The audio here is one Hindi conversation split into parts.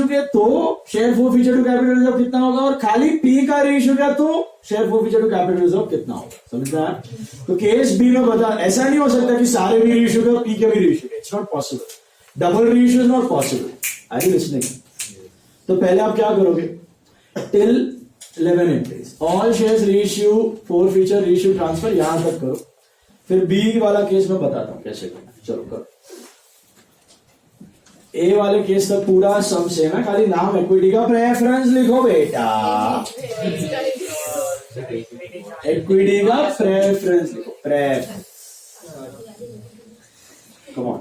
रीइश्यू तो share forfeiture to capital reserve कितना होगा, और खाली पी का रीइश्यू किया तो share forfeiture to capital reserve कितना होगा, समझना है। तो केस बी में बता, ऐसा नहीं हो सकता कि सारे भी रीइश्यू के पी के भी रीइश्यू के, it's not possible. Double reissue is not possible. Are you listening? तो पहले आप क्या करोगे, till 11 entries all shares reissue forfeiture reissue transfer यहां तक करो, फिर बी वाला केस में बताता हूं कैसे करना है। चलो करो। ए वाले केस तक पूरा सम सेम है, खाली नाम इक्विटी का प्रेफरेंस लिखो बेटा, इक्विटी का प्रेफरेंस लिखो, प्रेफ। कम ऑन,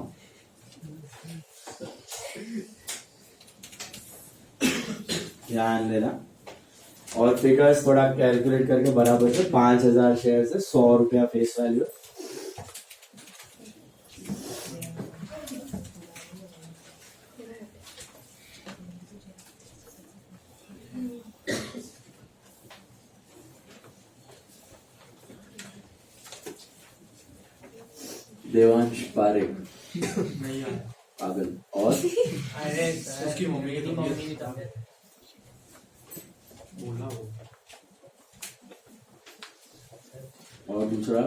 ध्यान देना। और फिगर्स थोड़ा कैलकुलेट करके बराबर से 5000 शेयर से 100 रुपया फेस वैल्यू। देवांश पारेख पागल। और उसकी मम्मी की तबीयत बोला वो। और दूसरा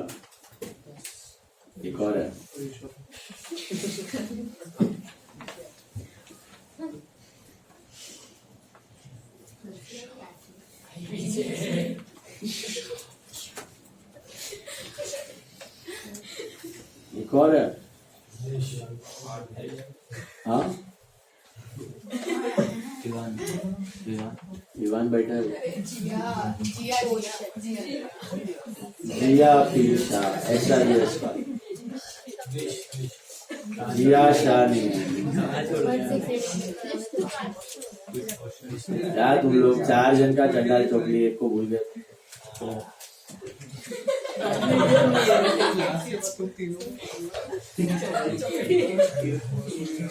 एक और है, एक और है। हाँ विवान बैठा है, जिया पीशा, ऐसा ही है इसका, जिया शाह नहीं है यार। तुम लोग 4 जन का चंडाल चौकली, एक को भूल गए।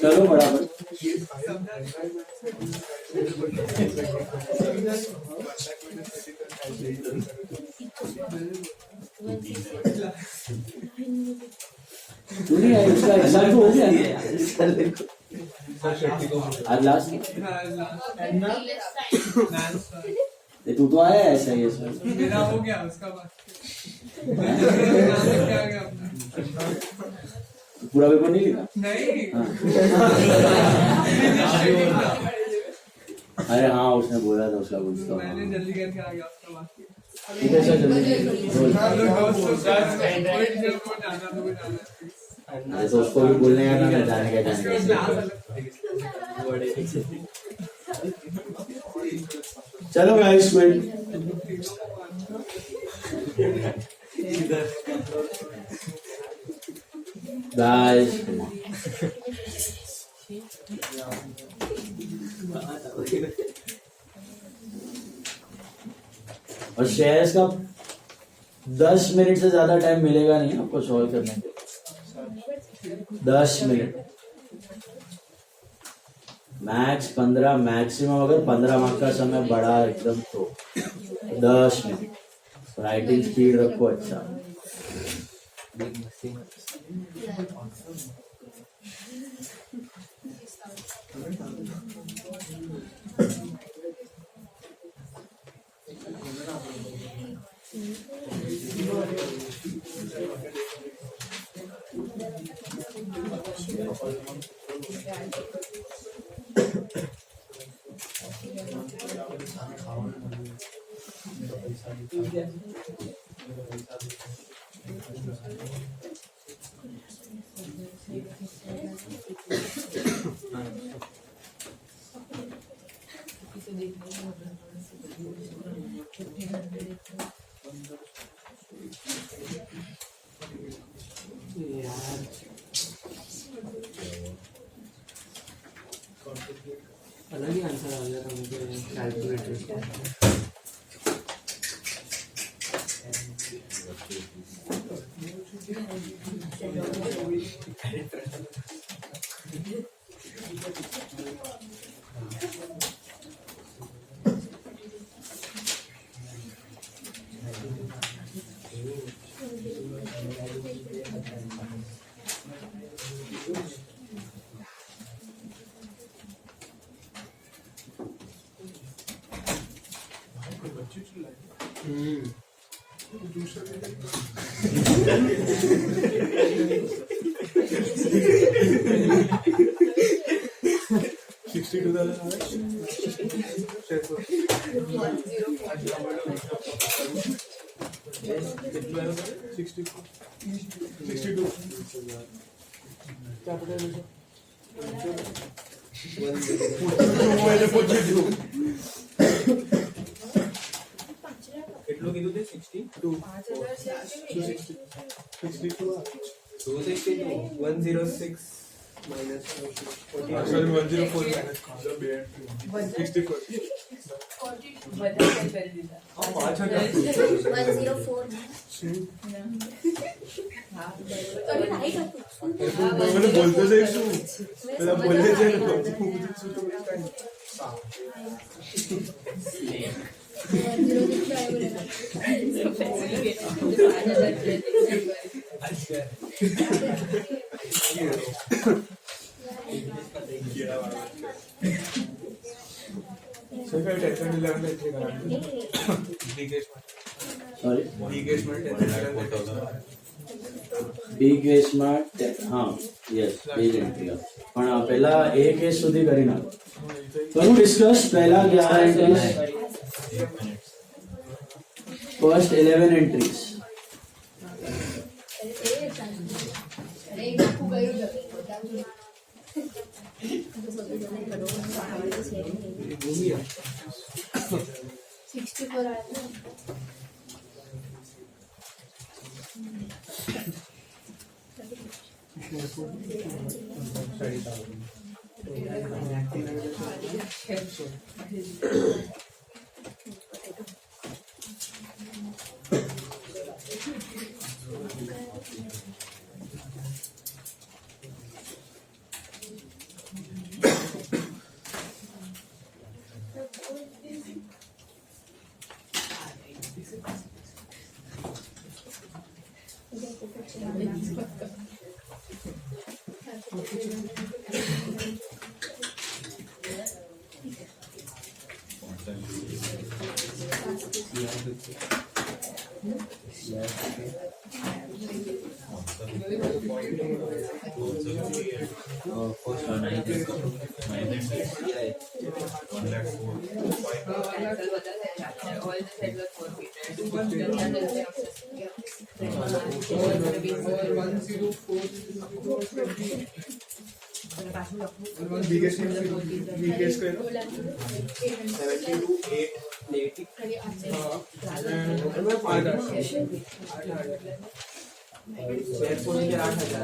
चलो बराबर। नहीं है उसका एग्जाम तो हो गया आज लास्ट। तू तो आया ऐसा ही इसमें, मेरा हो गया उसका बात। पूरा पेपर नहीं लिखा? नहीं। अरे हाँ उसने बोला था उसका कुछ तो। मैंने जल्दी करके आ गया उसका बात। ठीक है सर जल्दी। अरे तो उसको भी बोलने का ना जाने का जाने का। चलो गाइस वेट। गाइस और शेयर्स का 10 मिनट से ज्यादा टाइम मिलेगा नहीं आपको सॉल्व करने के। 10 मिनट मैक्स 15, मैक्सिमम अगर 15 मार्क्स का समय बड़ा एकदम तो 10 मिनट। राइटिंग स्पीड रखो अच्छा। अलग ही आंसर आ गया था मुझे कैलकुलेटर का। કેટલું કીધું તે 62 106 minus 40 Sorry, 104 minus 64. મને બોલતો જઈશું પેલા બોલે છે ને હું પૂછું તો મને કાંઈ સરકાર ટેન્શન લેવાનું એટલે કરાવી सॉरी ડીગેશમાં બી કેસમાં હા યસ પેજ એન્ટ્રી પણ પહેલા એ કેસ સુધી કરી નાખો કરું ડિસ્કસ પહેલા 11 entries first 11 entries biggest biggest करो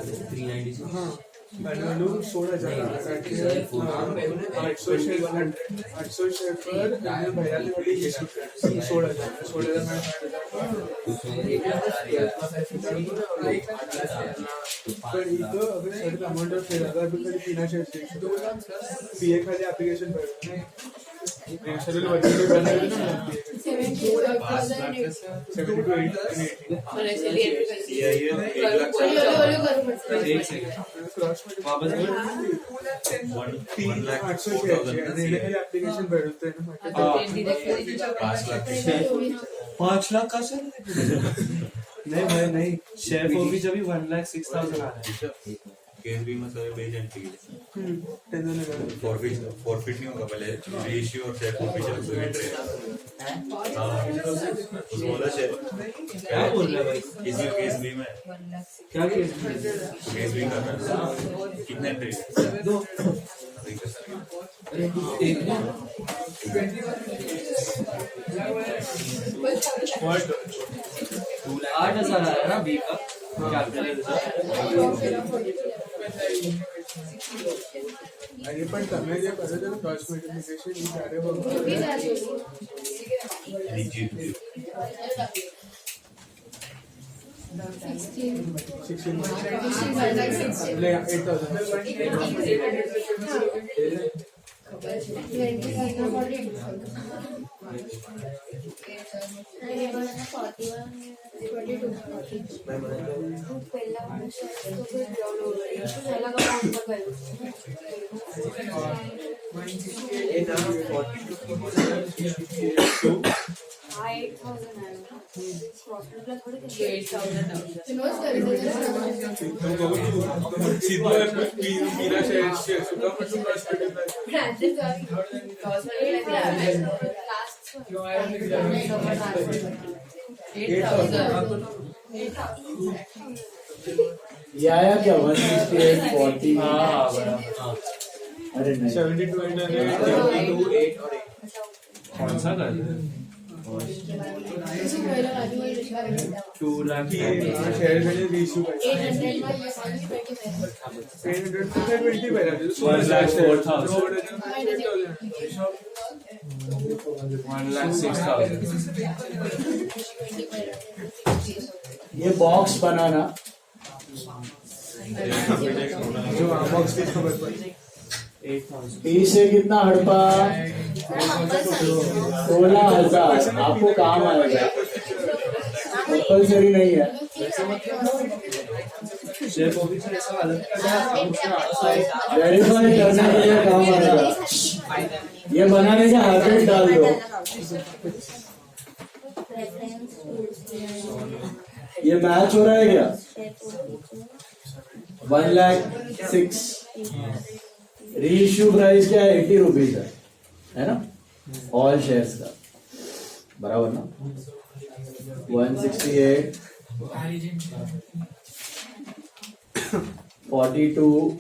396 हाँ मैंने 16,000 800 शेयर पर भैया ने वाली 16,000 पर इतो अगर सर्ट अमाउंट ऑफ 6,000 रुपये तीन शेयर पीए खाली एप्लीकेशन पर नेशनल बजट बनाए ना 5 लाख का सर नहीं भाई नहीं शेयर फॉर भी जब 1,06,000 आ रहा है केस भी मतलब बेच एंट्री फॉरफिट नहीं होगा पहले रीइश्यू और शेयर फॉरफिट से एंट्री स्मॉलर शेयर क्या बोल रहा है भाई किसी केस भी में क्या केस भी करना है कितने एंट्री दो एक 8,000 आया ना बी का अरे पण તમે જે કરો છો ક્રોસ મલ્ટિપ્લિકેશન એ જ્યારે વખત 8,000 बिना शेअर सुद्धा ये आया क्या 168 हाँ 40? बड़ा अरे नहीं 72 8 8 और 8 कौन सा कर 2 लाख शेअर मध्ये इश्यू पाहिजे 820 पाहिजे 1,06,000 ये बॉक्स बनाना जो बॉक्स की खबर पड़ी 8,000 पी से कितना हड़पा 16,000 आपको काम आएगा कंपल्सरी नहीं है शेयर ऑफिसर ऐसा अलग वेरीफाई करने के लिए काम आएगा ये बनाने का हाथ डाल दो ये मैच हो रहा है क्या 1,06,000 रीइश्यू प्राइस क्या है 80 रुपीज है ना ऑल शेयर्स का बराबर ना 168 42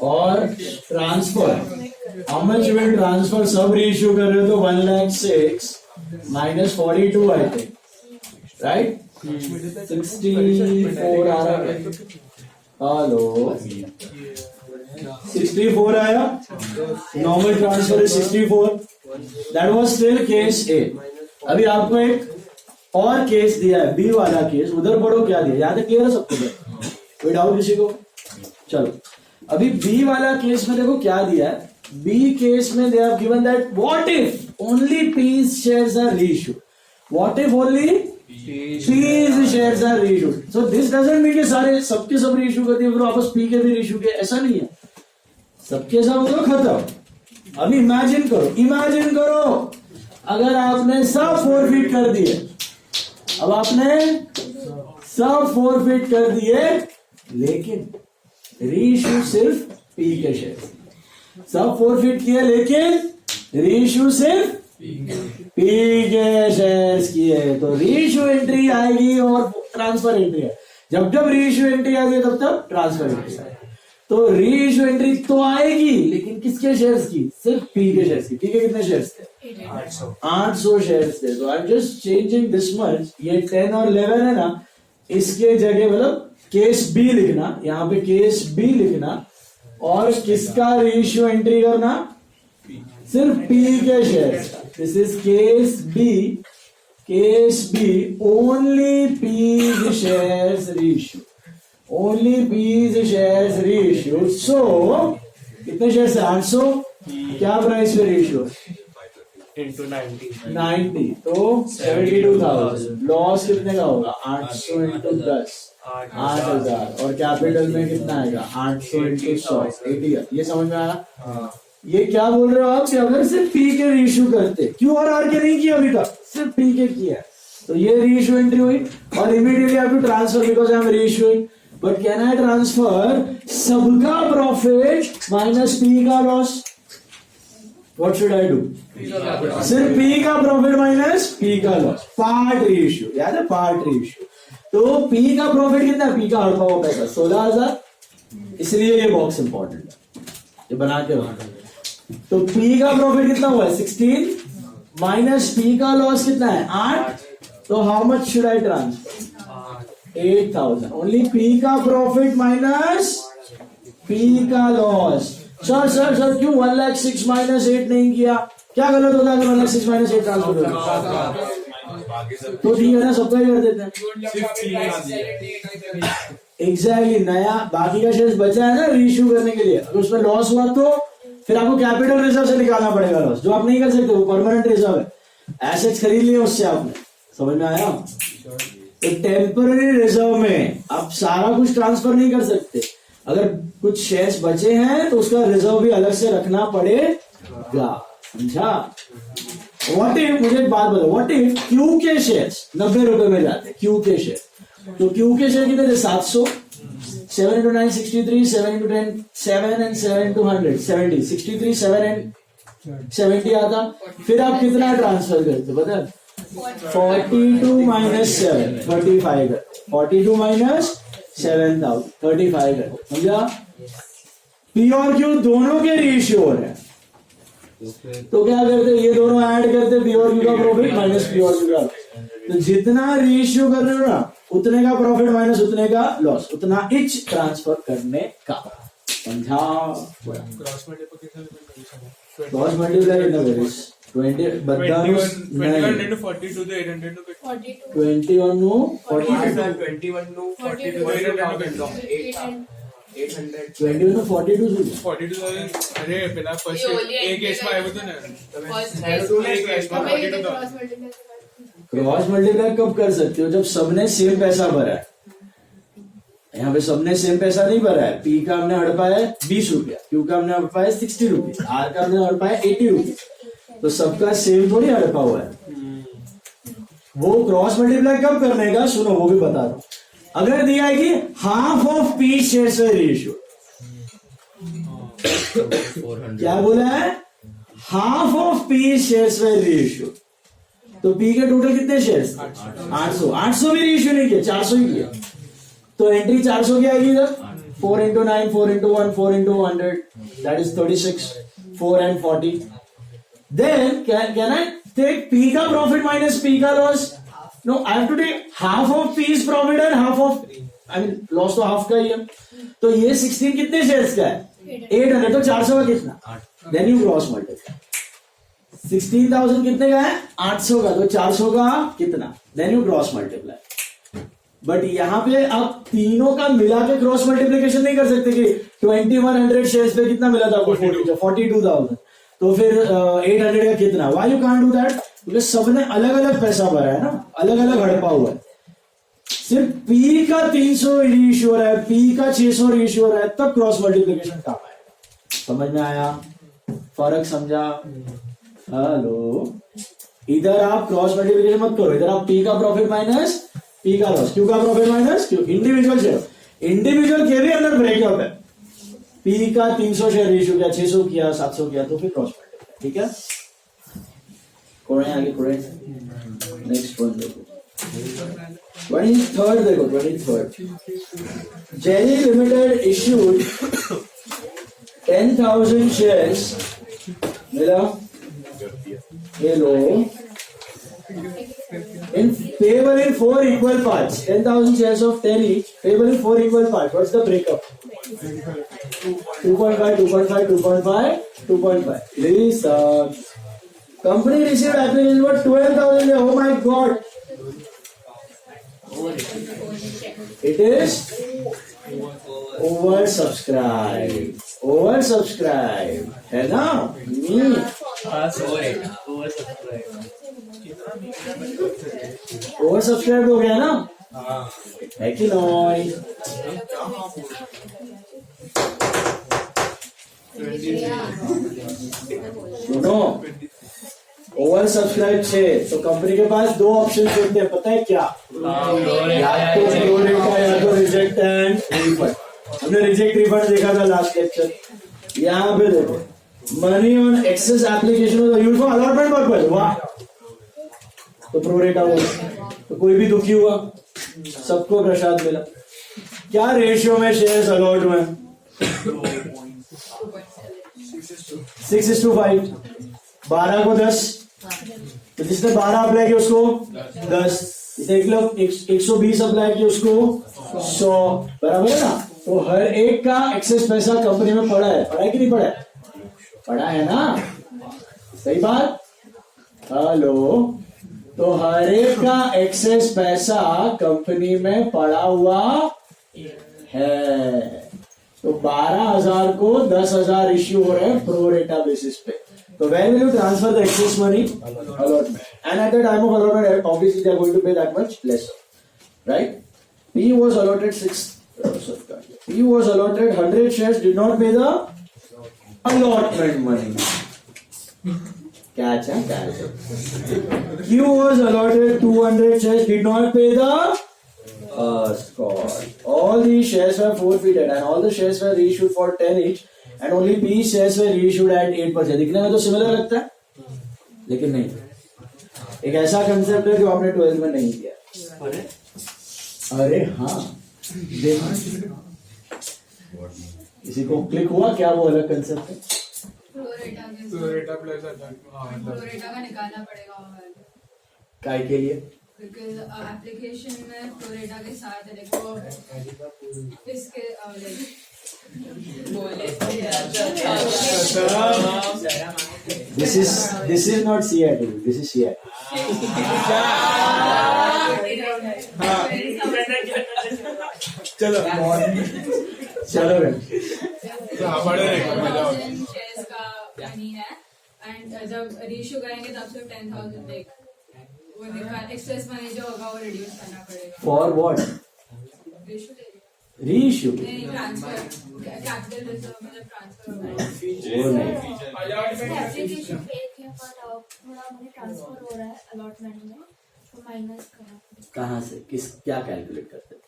और transfer how much will transfer सब रीइश्यू कर रहे हो तो 1,06,000 माइनस 42 आई थिंक राइट 64 आ रहा है हेलो 64 आया normal transfer is 64 that was still case A अभी आपको एक और केस दिया है बी वाला केस उधर पढ़ो क्या दिया याद है क्लियर है सबको कोई डाउट किसी को चलो अभी बी वाला केस में देखो क्या दिया है बी केस में they have given that what if only piece shares are reissued what if only piece shares are reissued so this doesn't mean कि सारे सबके सब रीइश्यू कर दिए फिर वापस पी के भी रीइश्यू किए ऐसा नहीं है सबके सब तो खत्म अभी इमेजिन करो अगर आपने सब फोरफिट कर दिए अब आपने सब फोरफिट कर दिए लेकिन रीइश्यू सिर्फ पी के शेयर सब फोरफिट किए लेकिन रीइश्यू सिर्फ पी के शेयर्स किए तो रीइश्यू एंट्री आएगी और ट्रांसफर एंट्री है जब रीइश्यू एंट्री आएगी तब ट्रांसफर एंट्री आएगी तो रीइश्यू एंट्री तो आएगी लेकिन किसके शेयर्स की सिर्फ पी के शेयर्स की पी के कितने शेयर्स थे 800 शेयर्स थे तो I am just changing this much ये 10 और 11 है ना इसके जगह मतलब केस बी लिखना यहाँ पे केस बी लिखना और किसका रीइश्यू एंट्री करना सिर्फ पी के शेयर्स का this is case B only P shares reissue only P shares reissue so कितने शेयर्स है 800 क्या प्राइस पे रीइश्यू into 90 तो 72,000 लॉस कितने का होगा 800 इंटू 10 8,000 और कैपिटल में कितना आएगा 800 इंटू 100 80 ये समझ में आया ये क्या बोल रहे हो आप कि अगर सिर्फ पी के रीइश्यू करते क्यू और आर के नहीं किया अभी तक सिर्फ पी के किया तो ये रीइश्यू एंट्री हुई और immediately have to transfer because I am reissuing but can I transfer सबका प्रॉफिट माइनस पी का loss What should I do? सिर्फ P का प्रॉफिट माइनस P का लॉस पार्ट रीइश्यू याद है पार्ट रीइश्यू तो P का प्रॉफिट कितना है P का हड़पा हुआ पैसा 16,000 इसलिए ये बॉक्स इंपॉर्टेंट है ये बना के रखना तो P का प्रॉफिट कितना हुआ है 16 माइनस P का लॉस कितना है 8 तो how much should I transfer 8,000 only P का प्रॉफिट माइनस P का लॉस सर क्यों 1,06,000 माइनस 8 नहीं किया क्या गलत होता है 1,06,000 माइनस 8 ट्रांसफर तो ठीक है ना सबका ही कर देते हैं एग्जैक्टली नया बाकी का शेयर बचा है ना रीइश्यू करने के लिए अगर उसमें लॉस हुआ तो फिर आपको कैपिटल रिजर्व से निकालना पड़ेगा लॉस जो आप नहीं कर सकते वो परमानेंट रिजर्व है एसेट्स खरीद लिए उससे आपने समझ में आया? तो टेम्पररी रिजर्व में आप सारा कुछ ट्रांसफर नहीं कर सकते। अगर कुछ शेयर्स बचे हैं तो उसका रिजर्व भी अलग से रखना पड़ेगा, समझा? व्हाट इफ, मुझे एक बात बताओ, व्हाट इफ क्यू के शेयर्स 90 रुपए में जाते, क्यू के शेयर, तो क्यू के शेयर कितने थे? 700, 7 into 9 63, 7 into 10 7 and 7 to 100 70, 63 7 and 70 आता। फिर आप कितना ट्रांसफर करते पता है? 42 minus 7 35 है, 42 minus 7000 35 है, समझा? पी और क्यू दोनों के रेशियो है, तो क्या करते? ये दोनों ऐड करते, पी और क्यू का प्रॉफिट माइनस पी और क्यू का। तो जितना रेशियो कर रहे हो ना, उतने का प्रॉफिट माइनस उतने का लॉस, उतना इच ट्रांसफर करने का, समझा? क्रॉस मल्टीप्लिकेशन क्रॉस मल्टीप्लाई कितना करें? 20 बदाम 21 into 42 to 800 to 21 no 21 42 no 42 21 no 42 42,000। अरे पहला फर्स्ट एक केस में आया तो ना, क्रॉस मल्टीप्लाई कब कर सकते हो? जब सबने सेम पैसा भरा है। यहाँ पे सबने सेम पैसा नहीं भरा है। पी का हमने हड़पा है 20 रुपया, क्यू का हमने हड़पा है 60 रुपीज, आर का हमने हड़पा है 80 रुपीज, तो सबका सेम थोड़ी हड़पा हुआ है। वो क्रॉस मल्टीप्लाई कब करने का, सुनो वो भी बता रहा हूं। अगर दिया है कि half of P shares ratio, क्या बोला है? Half of P shares ratio, तो पी के टोटल कितने शेयर्स? 800। 800 भी रेशियो नहीं किया, 400 ही किया, तो एंट्री 400 की आएगी इधर। 4 into 9 4 into 1 4 into 100, that is 36, 4 and 40. Then can I take P का profit minus P का loss? No, I have to take half of P's profit and half of, I mean loss तो half का ही है। तो ये 16 कितने शेयर्स का है? 800, तो 400 का कितना? Then you cross multiply। 16,000 कितने का है? 800 का, तो 400 का कितना? Then you cross multiply। But यहाँ पे आप तीनों का मिला के क्रॉस मल्टीप्लीकेशन नहीं कर सकते कि 2100 शेयर्स पे कितना मिला था आपको? 42,000, तो फिर 800 का कितना? Why you can't do that? क्योंकि सबने अलग अलग पैसा भरा है ना, अलग अलग हड़पा हुआ है। सिर्फ पी का 300 रेशियो हो रहा है, पी का 600 रेशियो हो रहा है, तब क्रॉस मल्टीप्लीकेशन काम आएगा। समझ में आया? फर्क समझा? हेलो, इधर आप क्रॉस मल्टीप्लीकेशन मत करो, इधर आप पी का प्रॉफिट माइनस पी का लॉस, क्यू का profit minus Q, individual share. Individual के भी अंदर ब्रेकअप है। पी का 300 शेयर रेशियो किया, 600 किया, 700 किया, तो फिर क्रॉस मल्टीप्लाई, ठीक है? कोई आगे कोई नेक्स्ट वन देखो, 23rd देखो, 23rd। Jelly limited issued 10,000 shares, मिला ये लो, in payable in 4 equal parts, 10,000 shares of 10 each, payable in 4 equal parts. What's the breakup? 2.5, 2.5, 2.5, 2.5. Research. Company received application for 12,000. Oh my God! It is oversubscribed. Oversubscribed, है ना? ओवर सब्सक्राइब हो गया ना? है कि नहीं? सुनो, ओवर सब्सक्राइब 6, तो कंपनी के पास 2 ऑप्शन होते हैं, पता है क्या? या तो प्रोरेटा या तो रिजेक्ट एंड रिफंड। हमने रिजेक्ट रिफंड देखा था लास्ट लेक्चर। यहाँ पे देखो, money on excess application use for allotment purpose, वाह, तो प्रोरेटा हुआ, तो कोई भी दुखी हुआ, सबको प्रसाद मिला। क्या रेशियो में शेयर्स अलॉट हुए? 6:5, 12 को 10, तो जिसने 12 अप्लाई किया उसको 10, 120 अप्लाई किया उसको 100, बराबर है ना? तो हर एक का एक्सेस पैसा कंपनी में पड़ा है, पड़ा है कि नहीं पड़ा है? पड़ा है ना? सही बात? हेलो, तो हर एक का एक्सेस पैसा कंपनी में पड़ा हुआ है। तो 12,000 को 10,000 इश्यू हो रहे हैं प्रोरेटा बेसिस पे, So when will you transfer the excess money? Allotment. And at the time of allotment, obviously they are going to pay that much less, right? P was allotted P was allotted 100 shares, did not pay the allotment money. Catch, huh? Catch. Q was allotted 200 shares, did not pay the Scott. All these shares were forfeited and all the shares were reissued for 10 each and only P shares were reissued at 8%. दिखने में तो सिमिलर लगता है लेकिन नहीं, एक ऐसा कंसेप्ट है जो आपने 12th में नहीं किया। अरे हाँ, किसी को क्लिक हुआ क्या वो अलग कंसेप्ट है? फ्लोरेटा प्लस फ्लोरेटा का निकालना पड़ेगा काय के लिए? बिकॉज एप्लीकेशन में फ्लोरेटा के साथ देखो इसके This is not CIT, this is CIT. चलो चलो बड़े शेयर्स का मनी है एंड जब रीइश्यू करेंगे तब सिर्फ 10,000 देख वो एक्सेस मनी जो होगा वो रिड्यूस करना पड़ेगा। For what? Reissue. नहीं ट्रांसफर कैपिटल रिजर्व में जब ट्रांसफर होगा वो नहीं। एप्लीकेशन फेक है पर थोड़ा मनी ट्रांसफर हो रहा है अलॉटमेंट में तो माइनस करना पड़ेगा। कहाँ से किस क्या कैलकुलेट करते हैं?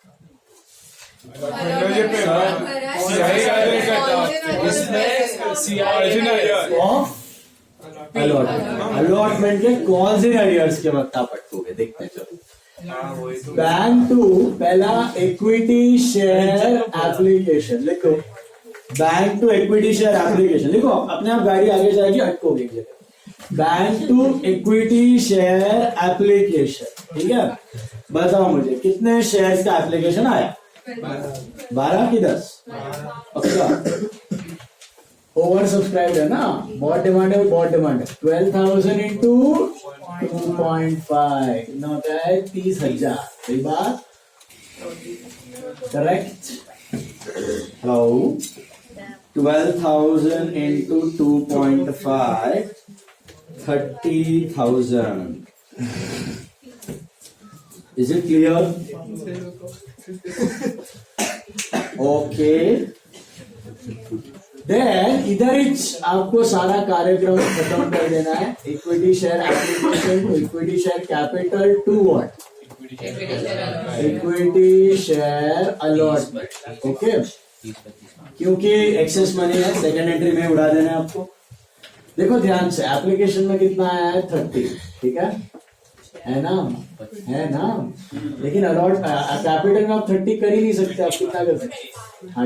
अलॉटमेंट के कौन से एरियर्स के वक्त आप अटकोगे देखते हैं। चलो बैंक टू पहला इक्विटी शेयर एप्लीकेशन लिखो, bank to equity share application लिखो, अपने आप गाड़ी आगे जाएगी अटकोगे एक जगह। Bank to equity share application, ठीक है? बताओ मुझे कितने शेयर्स का एप्लीकेशन आया? 12 की 10? पक्का? ओवर सब्सक्राइब है ना, बहुत डिमांड है, बहुत डिमांड है। 12,000 इंटू 2.5 कितना होता है? 30,000। सही बात, correct? Hello, 12,000 into 2.5 30,000। Is it clear? Okay. Then इधर ही आपको सारा कार्यक्रम खत्म कर देना है। Equity share application to equity share capital to what? Equity share allotment. Okay, क्योंकि एक्सेस मनी है सेकंड एंट्री में उड़ा देना है आपको। देखो ध्यान से, एप्लीकेशन में कितना आया है? 30, ठीक है ना? है ना? लेकिन अलॉट कैपिटल में आप 30 कर ही नहीं सकते, आप कितना कर सकते? हाँ।